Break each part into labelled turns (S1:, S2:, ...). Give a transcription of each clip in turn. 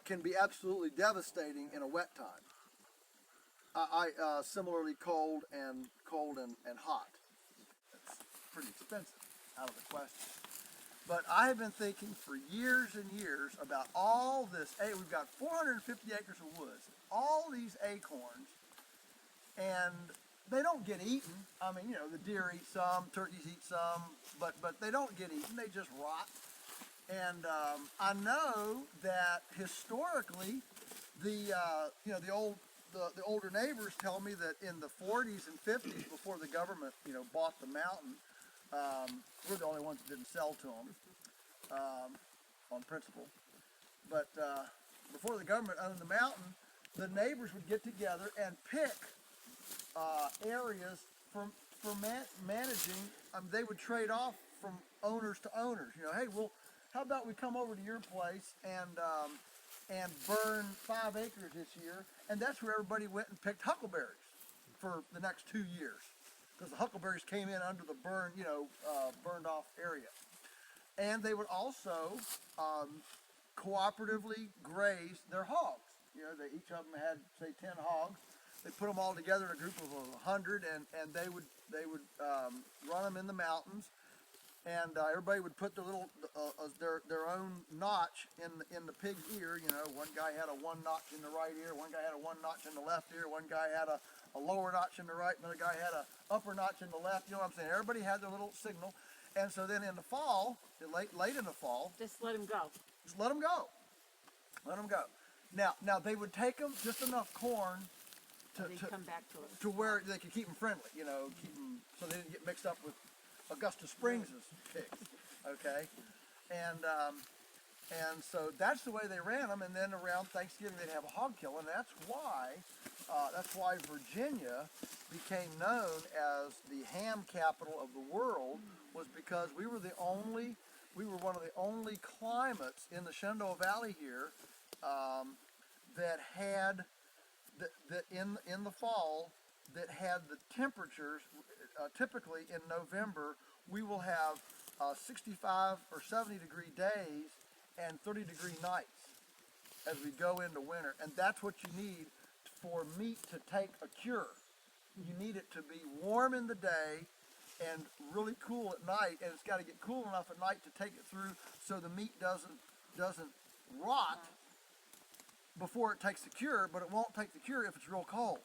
S1: can be absolutely devastating in a wet time. Similarly cold and hot. It's pretty expensive, out of the question. But I have been thinking for years and years about all this. We've got 450 acres of woods, all these acorns, and they don't get eaten. I mean, the deer eat some, turkeys eat some, but they don't get eaten. They just rot. And I know that historically, the older neighbors tell me that in the 40s and 50s, before the government, bought the mountain, we're the only ones that didn't sell to them on principle. But before the government owned the mountain, the neighbors would get together and pick areas for managing. They would trade off from owners to owners. Hey, well, how about we come over to your place and burn 5 acres this year? And that's where everybody went and picked huckleberries for the next 2 years, because the huckleberries came in under the burned off area. And they would also cooperatively graze their hogs. Each of them had, say, 10 hogs. They put them all together in a group of 100, and they would run them in the mountains. And everybody would put their own notch in the pig's ear. One guy had a 1 notch in the right ear, one guy had a 1 notch in the left ear, one guy had a lower notch in the right, another guy had a upper notch in the left. You know what I'm saying? Everybody had their little signal. And so then in the fall, late in the fall,
S2: just let them go.
S1: Just let them go. Let them go. Now they would take them just enough corn
S2: to come back to us,
S1: to where they could keep them friendly. Keep them so they didn't get mixed up with Augusta Springs' pigs, okay? And so that's the way they ran them. And then around Thanksgiving they'd have a hog kill, and that's why Virginia became known as the ham capital of the world, was because we were one of the only climates in the Shenandoah Valley here that had that in the fall that had the temperatures. Typically in November, we will have 65 or 70 degree days and 30 degree nights as we go into winter. And that's what you need for meat to take a cure. You need it to be warm in the day and really cool at night, and it's got to get cool enough at night to take it through so the meat doesn't rot before it takes the cure, but it won't take the cure if it's real cold.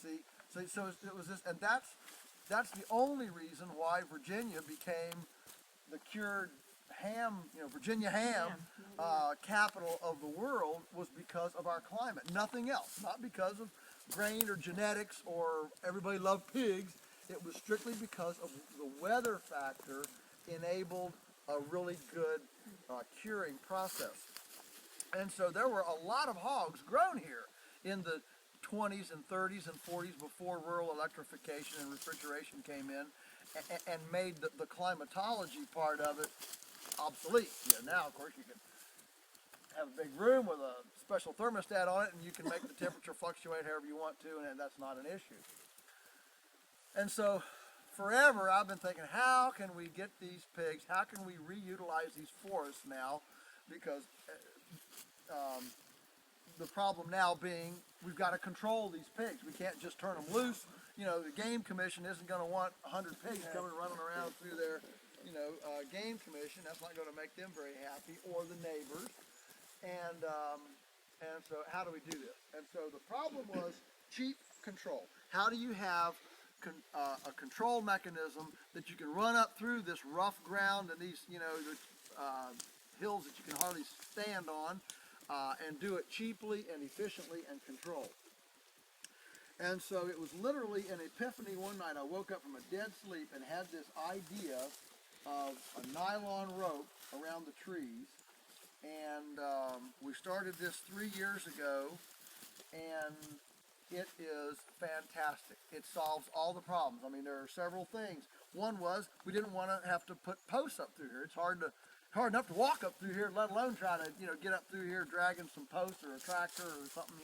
S1: See? So it was this, and that's the only reason why Virginia became the cured ham, Virginia ham capital of the world, was because of our climate. Nothing else. Not because of grain or genetics or everybody loved pigs. It was strictly because of the weather factor enabled a really good curing process. And so there were a lot of hogs grown here in the 20s and 30s and 40s before rural electrification and refrigeration came in and made the climatology part of it obsolete. Now, of course, you can have a big room with a special thermostat on it, and you can make the temperature fluctuate however you want to, and that's not an issue. And so forever I've been thinking, how can we get these pigs, how can we reutilize these forests now? Because the problem now being we've got to control these pigs. We can't just turn them loose. The Game Commission isn't going to want 100 pigs coming running around through their, game commission. That's not going to make them very happy, or the neighbors. And so how do we do this? And so the problem was cheap control. How do you have a control mechanism that you can run up through this rough ground and these, hills that you can hardly stand on, and do it cheaply and efficiently and controlled? And so it was literally an epiphany one night. I woke up from a dead sleep and had this idea of a nylon rope around the trees. And we started this 3 years ago, and it is fantastic. It solves all the problems. I mean, there are several things. One was we didn't want to have to put posts up through here. It's hard enough to walk up through here, let alone try to get up through here dragging some posts or a tractor or something.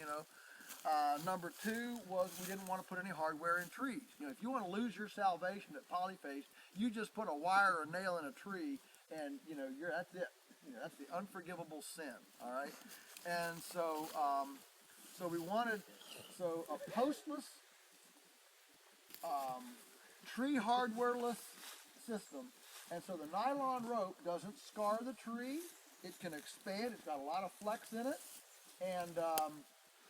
S1: Number two was we didn't want to put any hardware in trees. If you want to lose your salvation at PolyFace, you just put a wire or a nail in a tree, and that's it. That's the unforgivable sin. All right, and so so we wanted a postless, tree hardwareless system, and so the nylon rope doesn't scar the tree. It can expand. It's got a lot of flex in it, and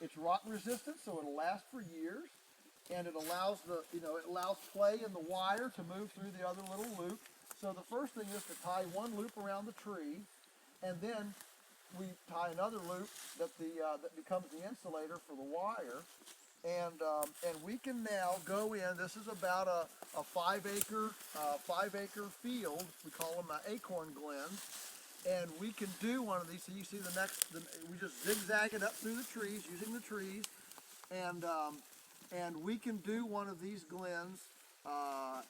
S1: it's rot resistant, so it'll last for years. And it allows it allows play in the wire to move through the other little loop. So the first thing is to tie one loop around the tree, and then we tie another loop that becomes the insulator for the wire. And we can now go in. This is about a 5 acre field. We call them acorn glens. And we can do one of these. So you see we just zigzag it up through the trees using the trees, and we can do one of these glens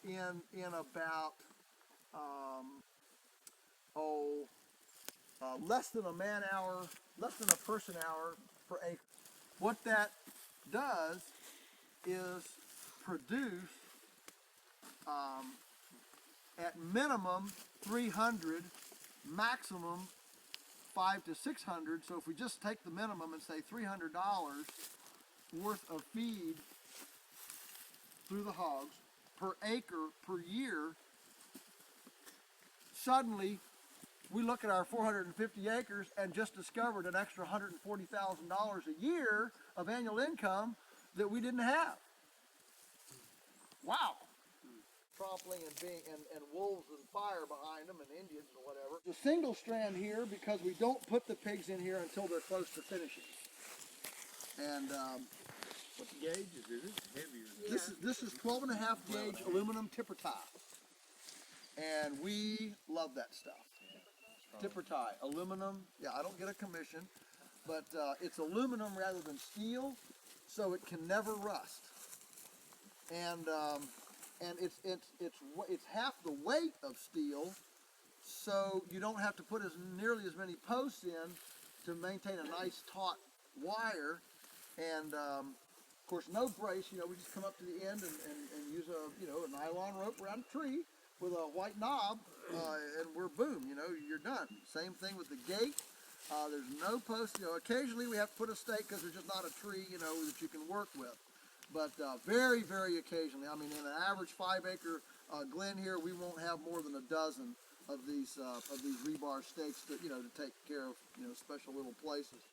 S1: in about less than a person hour per acre. What that does is produce at minimum 300, maximum 500 to 600. So if we just take the minimum and say $300 worth of feed through the hogs per acre per year, suddenly we look at our 450 acres and just discovered an extra $140,000 a year of annual income that we didn't have. Wow. Trampling and wolves and fire behind them and Indians or whatever. The single strand here because we don't put the pigs in here until they're close to finishing. And
S3: what gauge is it? It's heavier.
S1: Yeah. This is 12.5 gauge aluminum tipper tie. And we love that stuff. Tipper tie, aluminum. Yeah, I don't get a commission, but it's aluminum rather than steel, so it can never rust. And it's half the weight of steel, so you don't have to put nearly as many posts in to maintain a nice taut wire. And of course, no brace. We just come up to the end and use a nylon rope around a tree with a white knob, and we're boom, you're done. Same thing with the gate. There's no post. Occasionally we have to put a stake because there's just not a tree, that you can work with. But very, very occasionally, in an average 5 acre glen here, we won't have more than a dozen of these rebar stakes to take care of special little places.